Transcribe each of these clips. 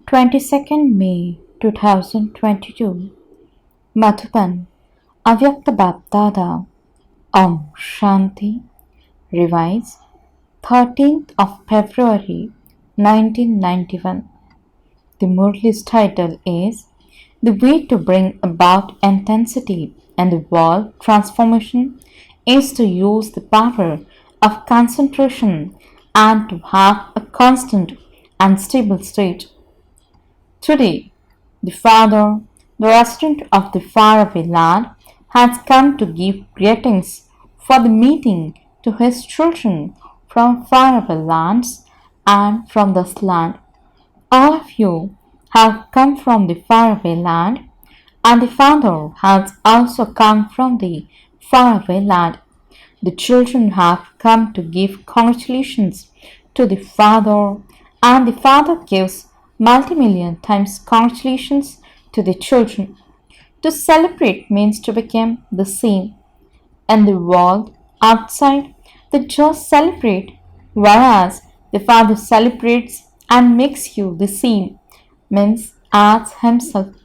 22nd May 2022 Madhuban Avyakt BapDada Om Shanti Revised 13th of February 1991. The Murli's title is The way to bring about intensity and the world transformation is to use the power of concentration and to have a constant and stable state. Today, the father, the resident of the faraway land, has come to give greetings for the meeting to his children from faraway lands and from this land. All of you have come from the faraway land, and the father has also come from the faraway land. The children have come to give congratulations to the father, and the father gives multi-million times congratulations to the children. To celebrate means to become the same. In the world outside, the just celebrate, whereas the father celebrates and makes you the same, means as himself.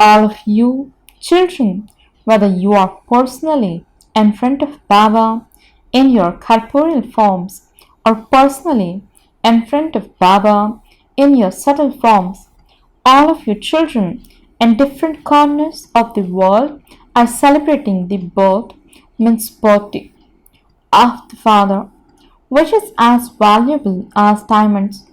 All of you children, whether you are personally in front of Baba in your corporeal forms or personally in front of Baba in your subtle forms, all of you children in different corners of the world are celebrating the birth, means birthday, of the Father, which is as valuable as diamonds.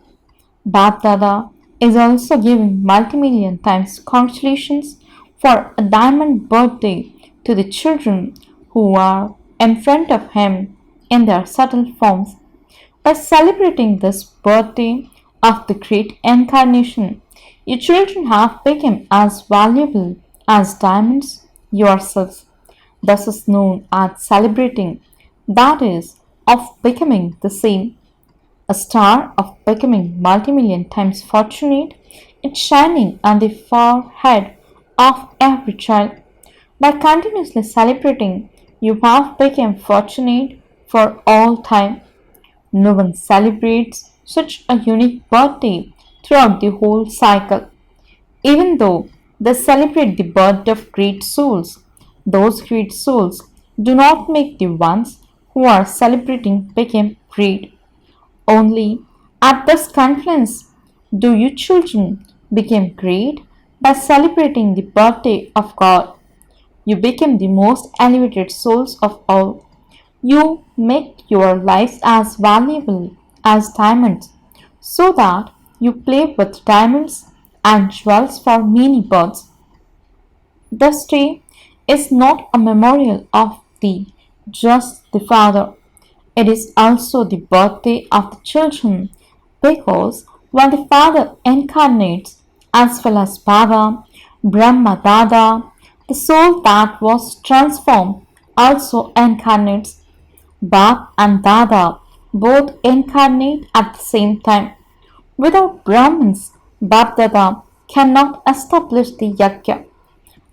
BapDada is also giving multi-million times congratulations for a diamond birthday to the children who are in front of him in their subtle forms. By celebrating this birthday of the great incarnation, your children have become as valuable as diamonds yourselves. This is known as celebrating, that is, of becoming the same. A star of becoming multi-million times fortunate is shining on the forehead of every child. By continuously celebrating, you have become fortunate for all time. No one celebrates such a unique birthday throughout the whole cycle. Even though they celebrate the birth of great souls, those great souls do not make the ones who are celebrating become great. Only at this conference do you children become great by celebrating the birthday of God. You become the most elevated souls of all. You make your lives as valuable as diamonds, so that you play with diamonds and jewels for many births. This day is not a memorial of just the Father. It is also the birthday of the children, because when the Father incarnates, as well as Baba, Brahma Baba, the soul that was transformed also incarnates. Bab and Dada both incarnate at the same time. Without Brahmins, BapDada cannot establish the yajna,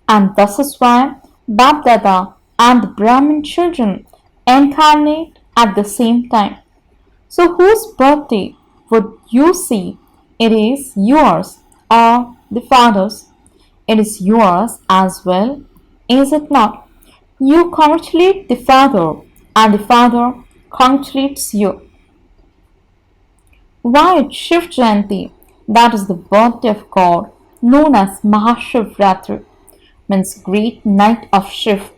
and this is why BapDada and the Brahmin children incarnate at the same time. So whose birthday would you see? It is yours or the Father's. It is yours as well, is it not? You congratulate the Father, and the Father congratulates you. Why at Shiv Jayanti, that is the birthday of God, known as Mahashivratri, means great night of Shiv.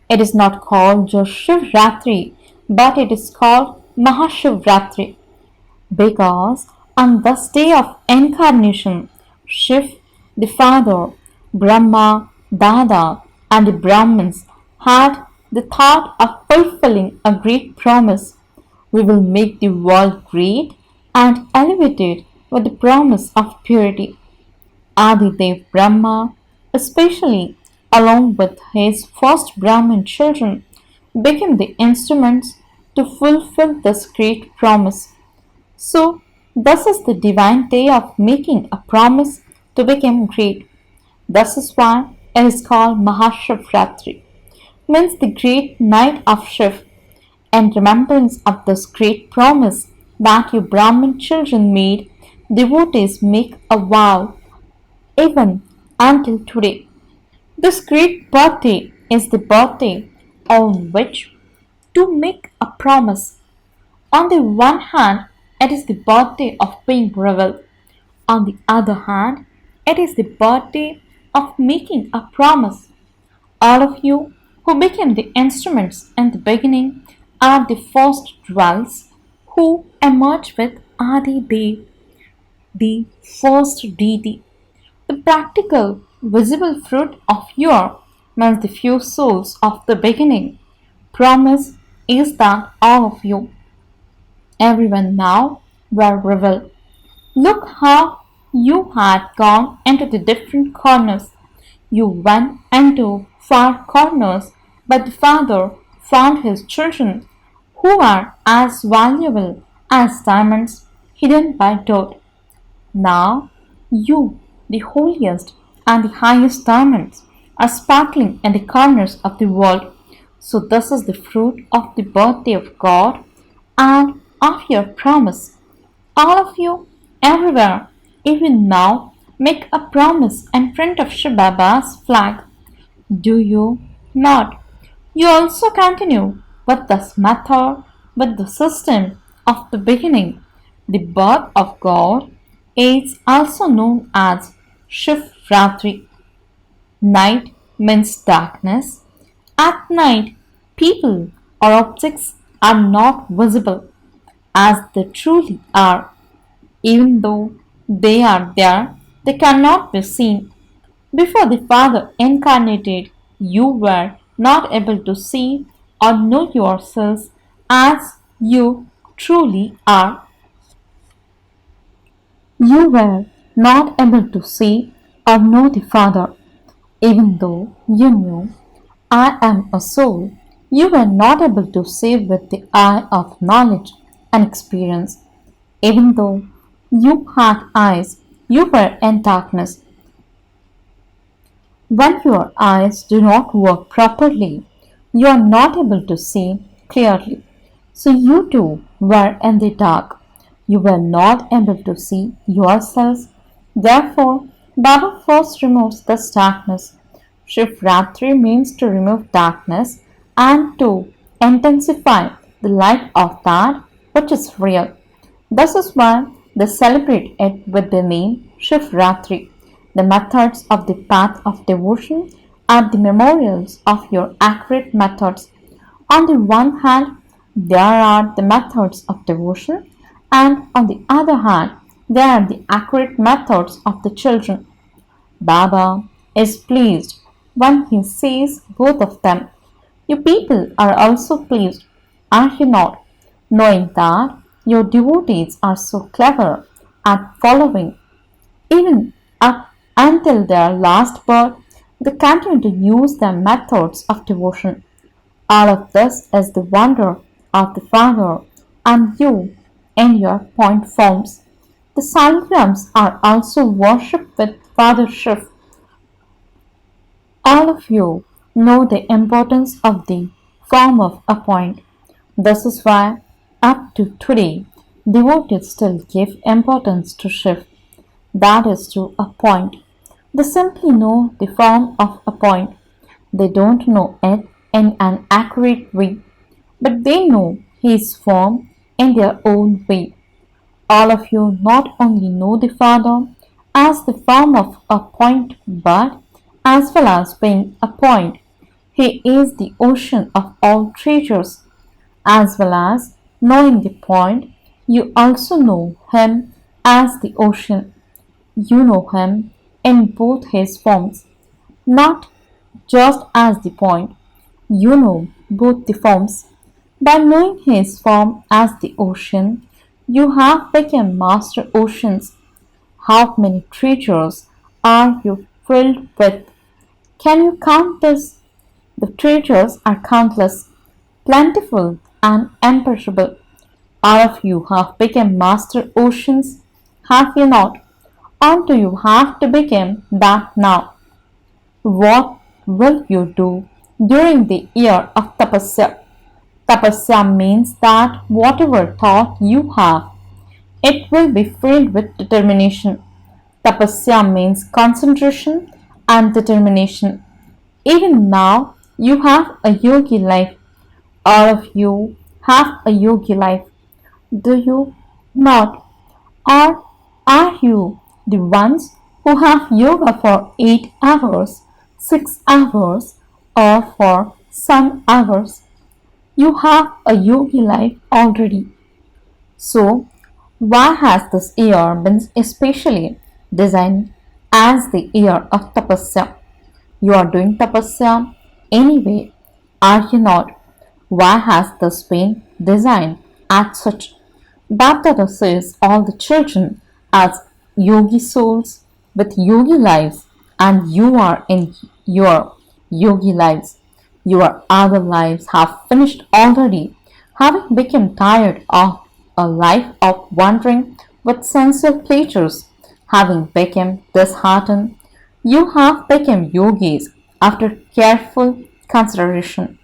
It is not called just Shivratri, but it is called Mahashivratri, because on this day of incarnation, Shiv, the Father, Brahma, Dada, and the Brahmins had the thought of fulfilling a great promise. We will make the world great and elevated with the promise of purity. Adidev Brahma, especially along with his first Brahmin children, became the instruments to fulfill this great promise. So, this is the divine day of making a promise to become great. This is why it is called Mahashivratri, means the great night of Shiv. In remembrance of this great promise that you Brahmin children made, devotees make a vow even until today. This great birthday is the birthday on which to make a promise. On the one hand, it is the birthday of being revealed. On the other hand, it is the birthday of making a promise. All of you who became the instruments in the beginning are the first dwells who emerge with Adi Dev, the first deity. The practical, visible fruit of your means the few souls of the beginning. Promise is that all of you, everyone now, were revealed. Look how you had gone into the different corners. You went into far corners, but the Father found his children who are as valuable as diamonds hidden by dirt. Now you, the holiest and the highest diamonds, are sparkling in the corners of the world. So this is the fruit of the birthday of God and of your promise. All of you, everywhere, even now, make a promise in front of Shivbaba's flag. Do you not? You also continue with this method, with the system of the beginning. The birth of God is also known as Shivratri. Night means darkness. At night, people or objects are not visible as they truly are. Even though they are there, they cannot be seen. Before the Father incarnated, you were not able to see or know yourselves as you truly are. You were not able to see or know the Father. Even though you knew, I am a soul, you were not able to see with the eye of knowledge and experience. Even though you had eyes, you were in darkness. When your eyes do not work properly, you are not able to see clearly. So you too were in the dark. You were not able to see yourselves. Therefore, Baba first removes this darkness. Shivratri means to remove darkness and to intensify the light of that which is real. This is why they celebrate it with the name Shivratri. The methods of the path of devotion are the memorials of your accurate methods. On the one hand, there are the methods of devotion, and on the other hand, there are the accurate methods of the children. Baba is pleased when he sees both of them. You people are also pleased, are you not, knowing that your devotees are so clever at following, even up until their last birth, they continue to use their methods of devotion. All of this is the wonder of the Father and you in your point forms. The Saligrams are also worshipped with Father Shiv. All of you know the importance of the form of a point. This is why, up to today, devotees still give importance to Shiv, that is to a point. They simply know the form of a point. They don't know it in an accurate way, but they know his form in their own way. All of you not only know the Father as the form of a point, but as well as being a point. He is the ocean of all treasures. As well as knowing the point, you also know him as the ocean. You know him in both his forms, not just as the point. You know both the forms. By knowing his form as the ocean, you have become master oceans. How many treasures are you filled with? Can you count this? The treasures are countless, plentiful, and imperishable. All of you have become master oceans, have you not? Or do you have to become that now? What will you do during the year of tapasya? Tapasya means that whatever thought you have, It will be filled with determination. Tapasya means concentration and determination. Even now, you have a yogi life. All of you have a yogi life. Do you not? Or are you the ones who have yoga for 8 hours, 6 hours, or for some hours? You have a yogi life already. So, why has this year been especially designed as the year of tapasya? You are doing tapasya anyway, are you not? Why has this been designed as such? BapDada says all the children as yogi souls with yogi lives, and you are in your yogi lives. Your other lives have finished already, having become tired of a life of wandering with sensual pleasures, having become disheartened. You have become yogis after careful consideration.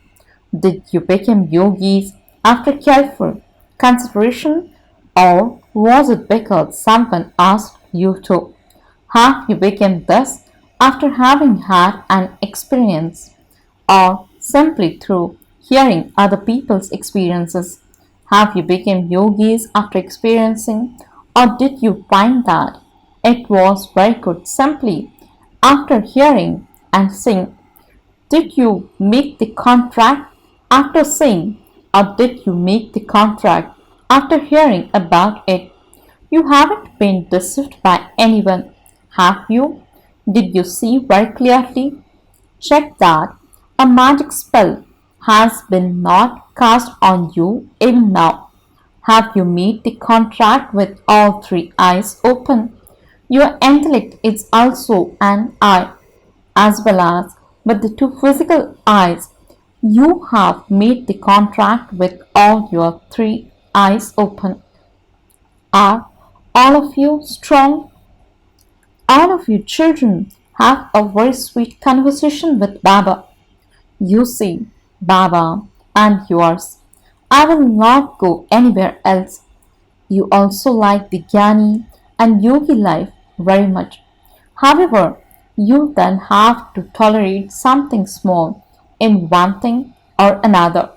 Did you become yogis after careful consideration, or was it because someone asked you to? Have you become this after having had an experience, or simply through hearing other people's experiences? Have you become yogis after experiencing, or did you find that it was very good simply after hearing and seeing? Did you make the contract after seeing, or did you make the contract after hearing about it? You haven't been deceived by anyone, have you? Did you see very clearly? Check that a magic spell has been not cast on you even now. Have you made the contract with all three eyes open? Your intellect is also an eye, as well as with the two physical eyes. You have made the contract with all your three eyes open. Are all of you strong? All of you children have a very sweet conversation with Baba. You see, Baba and yours. I will not go anywhere else. You also like the Jnani and Yogi life very much. However, you then have to tolerate something small in one thing or another.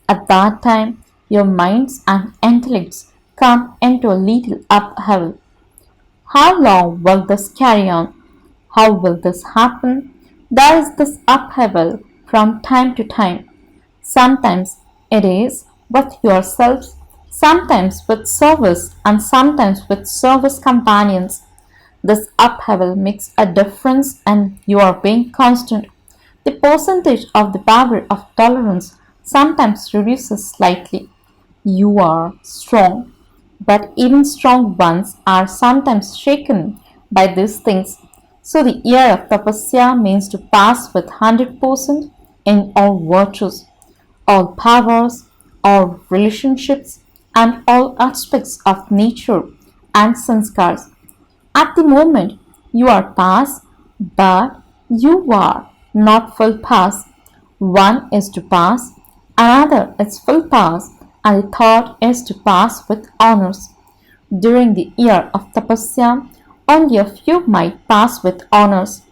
At that time, your minds and intellects come into a little upheaval. How long will this carry on? How will this happen? There is this upheaval from time to time. Sometimes it is with yourselves, sometimes with service, and sometimes with service companions. This upheaval makes a difference and you are being constant. The percentage of the power of tolerance sometimes reduces slightly. You are strong, but even strong ones are sometimes shaken by these things. So the year of tapasya means to pass with 100% in all virtues, all powers, all relationships, and all aspects of nature and sanskars. At the moment, you are pass, but you are not full pass. One is to pass, another is full pass, and the third is to pass with honors. During the year of tapasya, only a few might pass with honors,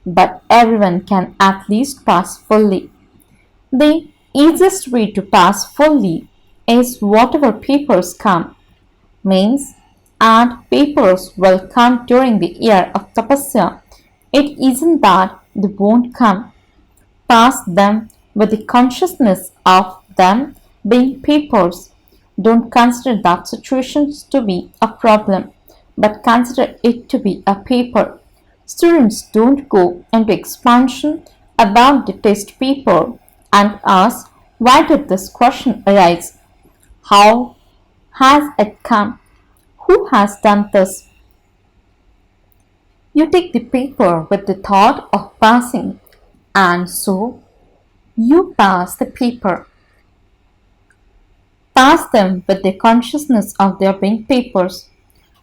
but everyone can at least pass fully. The easiest way to pass fully is whatever papers come means, and papers will come during the year of tapasya. It isn't that they won't come. Pass them with the consciousness of them being papers. Don't consider that situation to be a problem, but consider it to be a paper. Students don't go into expansion about the test paper and ask, why did this question arise? How has it come? Who has done this? You take the paper with the thought of passing, and so you pass the paper. Pass them with the consciousness of their being papers.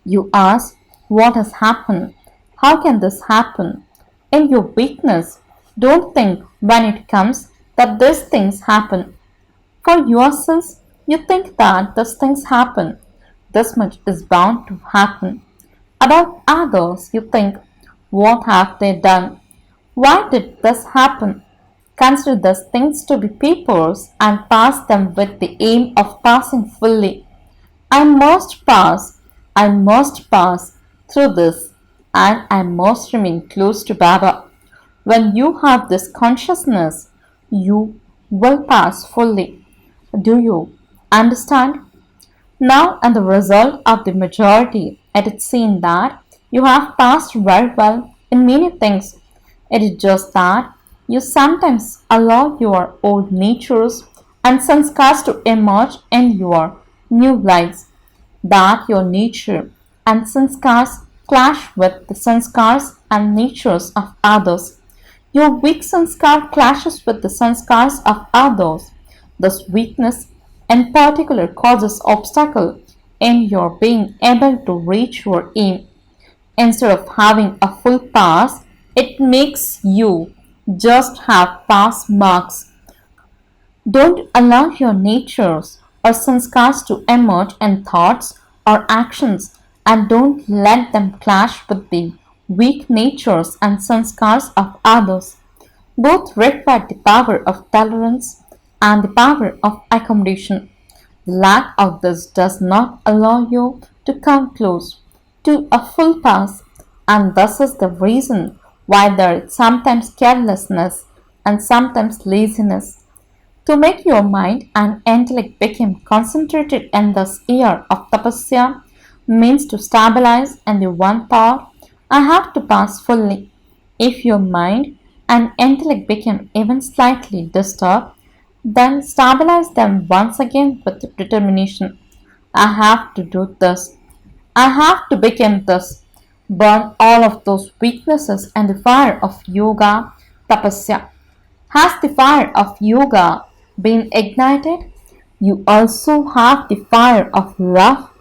You ask, what has happened? How can this happen? In your weakness, don't think when it comes that these things happen. For yourselves, you think that these things happen. this much is bound to happen. About others, you think, what have they done? Why did this happen? Consider these things to be papers and pass them with the aim of passing fully. I must pass, I must pass through this, and I must remain close to Baba. When you have this consciousness, you will pass fully. Do you understand? Now, and the result of the majority, it is seen that you have passed very well in many things. It is just that you sometimes allow your old natures and sanskars to emerge in your new lives. That your nature and sanskars clash with the sanskars and natures of others. Your weak sanskar clashes with the sanskars of others. This weakness in particular causes obstacle in your being able to reach your aim. Instead of having a full pass, it makes you just have pass marks. Don't allow your natures or sanskars to emerge in thoughts or actions, and don't let them clash with the weak natures and sanskars of others. Both require the power of tolerance and the power of accommodation. The lack of this does not allow you to come close to a full pass, and this is the reason why there is sometimes carelessness and sometimes laziness. To make your mind and intellect become concentrated in this year of tapasya means to stabilize in the one thought, I have to pass fully. If your mind and intellect become even slightly disturbed, then stabilize them once again with determination. I have to do this. I have to become this. Burn all of those weaknesses and the fire of yoga, tapasya. Has the fire of yoga been ignited? You also have the fire of love,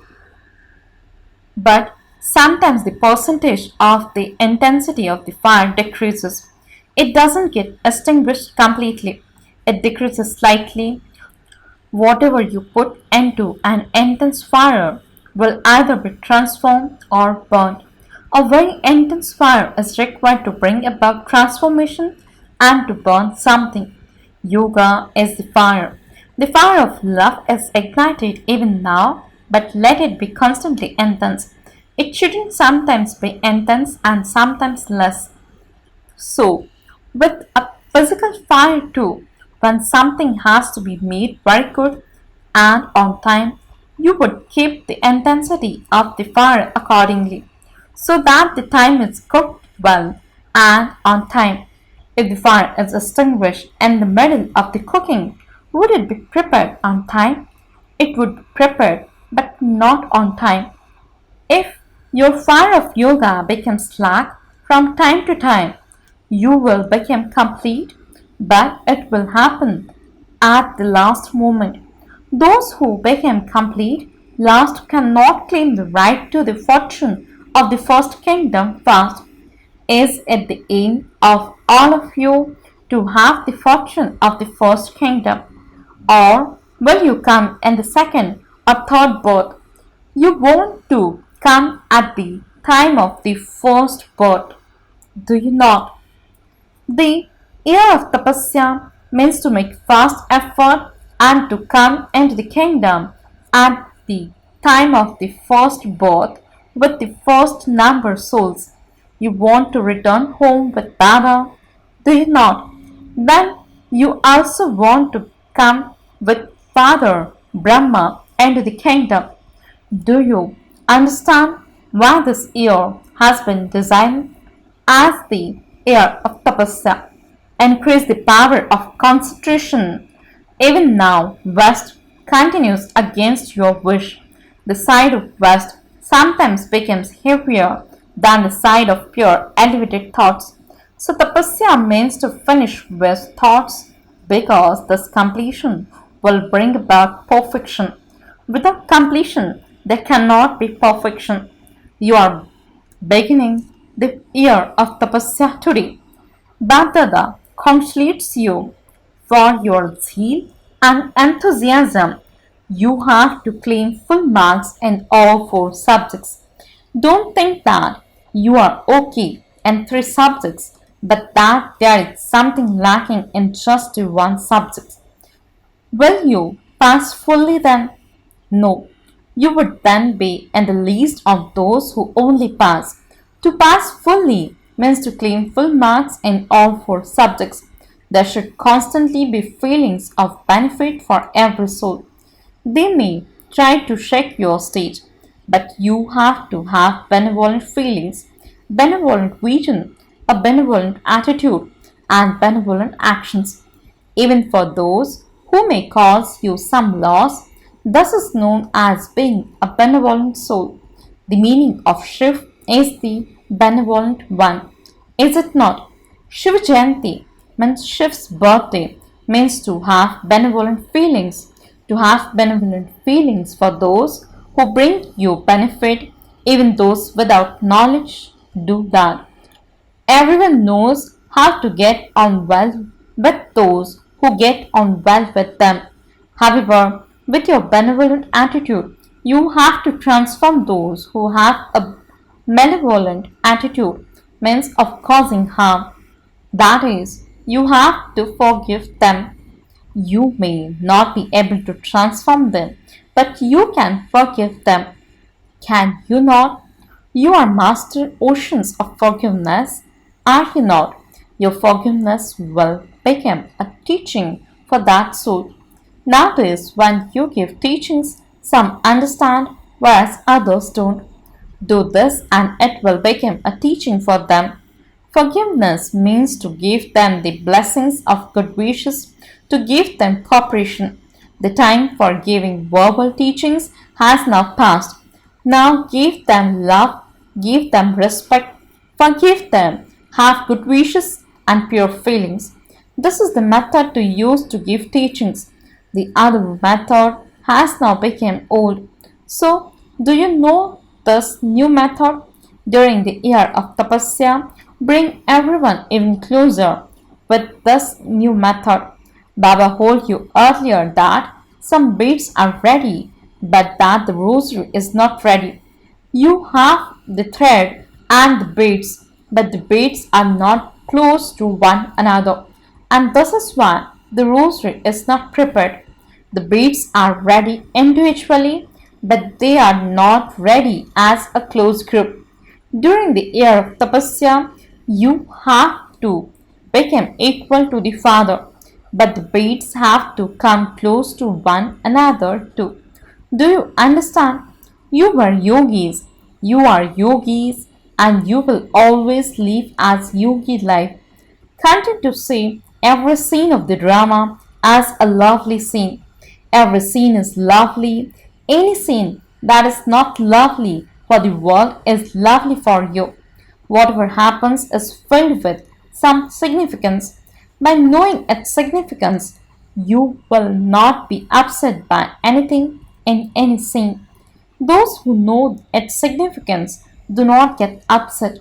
but sometimes the percentage of the intensity of the fire decreases. It doesn't get extinguished completely. It decreases slightly. Whatever you put into an intense fire will either be transformed or burned. A very intense fire is required to bring about transformation and to burn something. Yoga is the fire. The fire of love is ignited even now, but let it be constantly intense. It shouldn't sometimes be intense and sometimes less. So, with a physical fire too, when something has to be made very good and on time, you would keep the intensity of the fire accordingly, so that the time is cooked well and on time. If the fire is extinguished in the middle of the cooking, would it be prepared on time? It would be prepared, but not on time. If your fire of yoga becomes slack from time to time, you will become complete, but it will happen at the last moment. Those who become complete last cannot claim the right to the fortune of the first kingdom first. Is it the aim of all of you to have the fortune of the first kingdom? Or will you come in the second or third birth? You want to come at the time of the first birth, do you not? The year of tapasya means to make fast effort and to come into the kingdom at the time of the first birth with the first number souls. You want to return home with Baba, do you not? Then you also want to come with Father Brahma into the kingdom. Do you understand why this year has been designed as the year of tapasya? Increase the power of concentration. Even now, West continues against your wish. The side of West sometimes becomes heavier than the side of pure elevated thoughts. So tapasya means to finish with thoughts, because this completion will bring about perfection. Without completion, there cannot be perfection. You are beginning the year of tapasya today. BapDada congratulates you for your zeal and enthusiasm. You have to claim full marks in all four subjects. Don't think that you are okay in three subjects, but that there is something lacking in just one subject. Will you pass fully then? No. You would then be in the list of those who only pass. To pass fully means to claim full marks in all four subjects. There should constantly be feelings of benefit for every soul. They may try to shake your state, but you have to have benevolent feelings, benevolent vision, a benevolent attitude, and benevolent actions. Even for those who may cause you some loss, this is known as being a benevolent soul. The meaning of Shiv is the benevolent one, is it not? Shiv Jayanti means Shiv's birthday, means to have benevolent feelings, to have benevolent feelings for those who bring you benefit, even those without knowledge do that. Everyone knows how to get on well with those who get on well with them. However, with your benevolent attitude, you have to transform those who have a malevolent attitude, means of causing harm. That is, you have to forgive them. You may not be able to transform them, but you can forgive them. Can you not? You are master oceans of forgiveness, are you not? Your forgiveness will become a teaching for that soul. Nowadays, when you give teachings, some understand, whereas others don't. Do this and it will become a teaching for them. Forgiveness means to give them the blessings of good wishes, to give them cooperation. The time for giving verbal teachings has now passed. Now give them love, give them respect, forgive them, have good wishes and pure feelings. This is the method to use to give teachings. The other method has now become old. So, do you know this new method? During the year of tapasya, bring everyone even closer with this new method. Baba told you earlier that some beads are ready, but that the rosary is not ready. You have the thread and the beads, but the beads are not close to one another, and this is why the rosary is not prepared. The beads are ready individually, but they are not ready as a close group. During the year of tapasya, you have to become equal to the Father, but the beads have to come close to one another too. Do you understand? You were yogis, you are yogis, and you will always live as yogi life. Continue to see every scene of the drama as a lovely scene. Every scene is lovely. Any scene that is not lovely for the world is lovely for you. Whatever happens is filled with some significance. By knowing its significance, you will not be upset by anything in any scene. Those who know its significance do not get upset.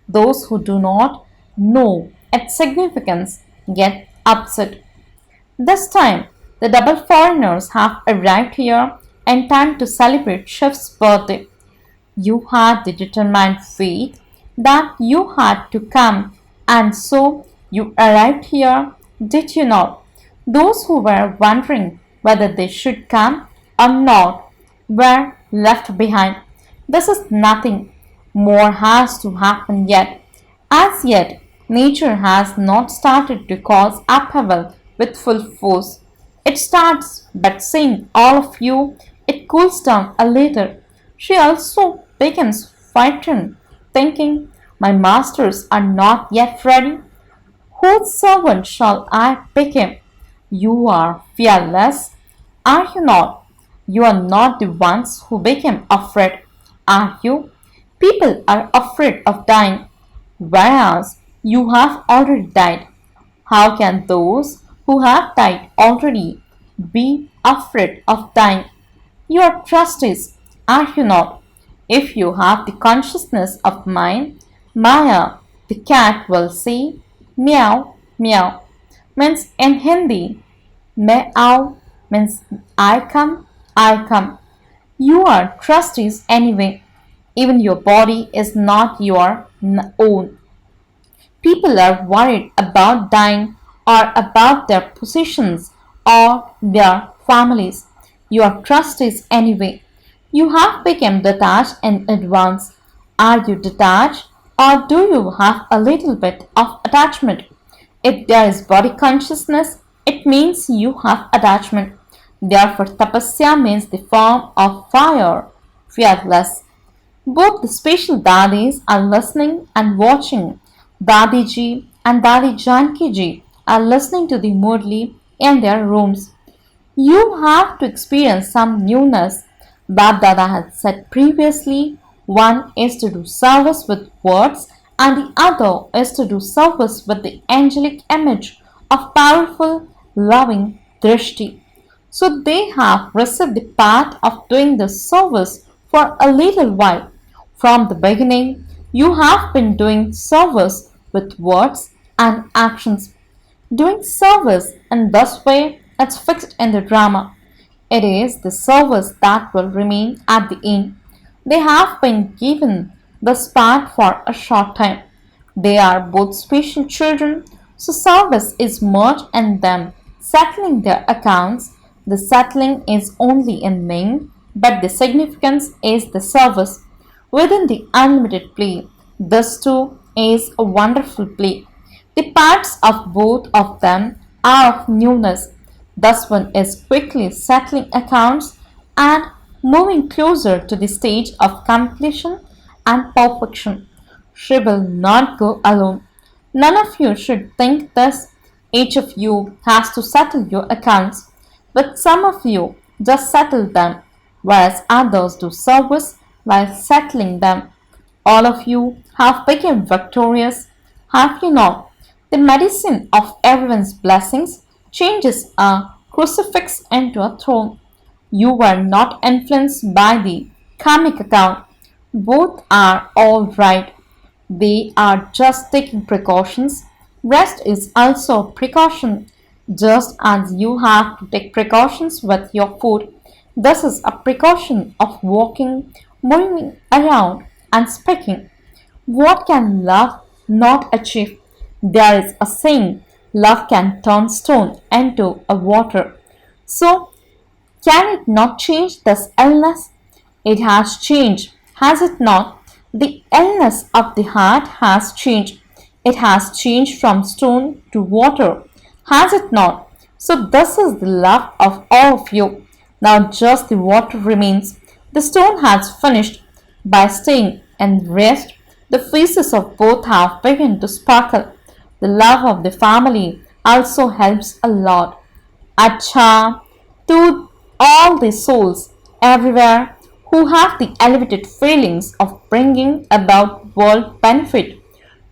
Those who do not know its significance get upset. This time, the double foreigners have arrived here in time to celebrate Shiv's birthday. You had the determined faith that you had to come, and so you arrived here, did you not? Those who were wondering whether they should come or not were left behind. This is nothing. More has to happen yet. As yet, nature has not started to cause upheaval with full force. It starts, but seeing all of you, it cools down a little. She also becomes frightened, thinking, my masters are not yet ready. Whose servant shall I become? You are fearless, are you not? You are not the ones who became afraid, are you? People are afraid of dying, whereas you have already died. How can those who have died already be afraid of dying? You are trustees, are you not? If you have the consciousness of mind, Maya, the cat will say, meow, meow. Means in Hindi, meow means I come, I come. You are trustees anyway. Even your body is not your own. People are worried about dying or about their positions or their families. You are trustees anyway. You have become detached in advance. Are you detached or do you have a little bit of attachment? If there is body consciousness, it means you have attachment. Therefore, tapasya means the form of fire, fearless. Both the special dadis are listening and watching. Dadiji and Dadi Janki ji are listening to the Murli in their rooms. You have to experience some newness. BapDada had said previously, one is to do service with words and the other is to do service with the angelic image of powerful, loving drishti. So they have received the part of doing the service for a little while. From the beginning, you have been doing service with words and actions. Doing service in this way is fixed in the drama. It is the service that will remain at the end. They have been given this part for a short time. They are both special children, so service is merged in them, settling their accounts. The settling is only in name, but the significance is the service. Within the unlimited play, this too is a wonderful play. The parts of both of them are of newness. This one is quickly settling accounts and moving closer to the stage of completion and perfection. She will not go alone. None of you should think this. Each of you has to settle your accounts, but some of you just settle them, whereas others do service while settling them. All of you have become victorious, have you not? The medicine of everyone's blessings changes a crucifix into a throne. You were not influenced by the karmic account. Both are all right. They are just taking precautions. Rest is also a precaution. Just as you have to take precautions with your food, this is a precaution of walking, moving around, and speaking. What can love not achieve? There is a saying, love can turn stone into a water. So, can it not change this illness? It has changed, has it not? The illness of the heart has changed. It has changed from stone to water, has it not? So, this is the love of all of you. Now, just the water remains. The stone has finished. By staying and rest, the faces of both have begun to sparkle. The love of the family also helps a lot. Acha, to all the souls everywhere who have the elevated feelings of bringing about world benefit,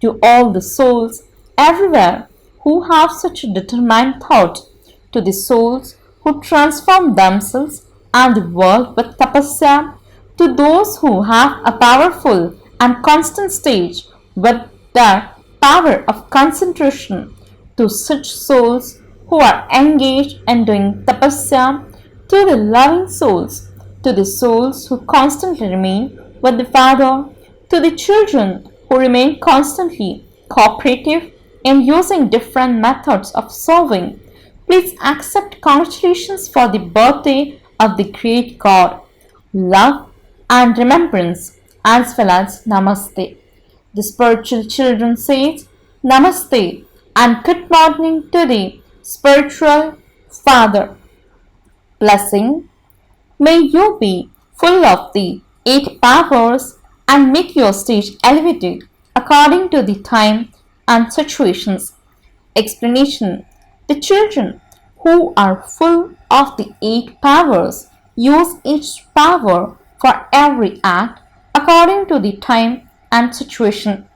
to all the souls everywhere who have such a determined thought, to the souls who transform themselves and the world with tapasya, to those who have a powerful and constant stage with their power of concentration, to such souls who are engaged in doing tapasya, to the loving souls, to the souls who constantly remain with the Father, to the children who remain constantly cooperative in using different methods of serving. Please accept congratulations for the birthday of the great God. Love and remembrance as well as Namaste. The spiritual children says Namaste and good morning to the spiritual Father. Blessing. May you be full of the eight powers and make your stage elevated according to the time and situations. Explanation. The children who are full of the eight powers use each power for every act according to the time and situation.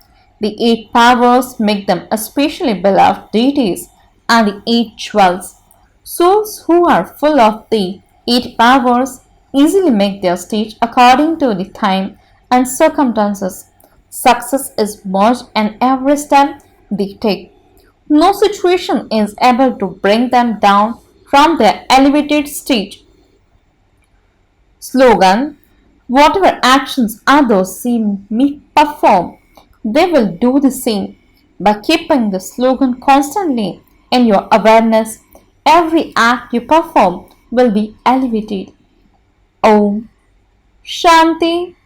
The eight powers make them especially beloved deities and the eight jewels. Souls who are full of the eight powers easily make their stage according to the time and circumstances. Success is merged in every step they take. No situation is able to bring them down from their elevated stage. Slogan: whatever actions others see me perform, they will do the same. By keeping the slogan constantly in your awareness, every act you perform will be elevated. Om Shanti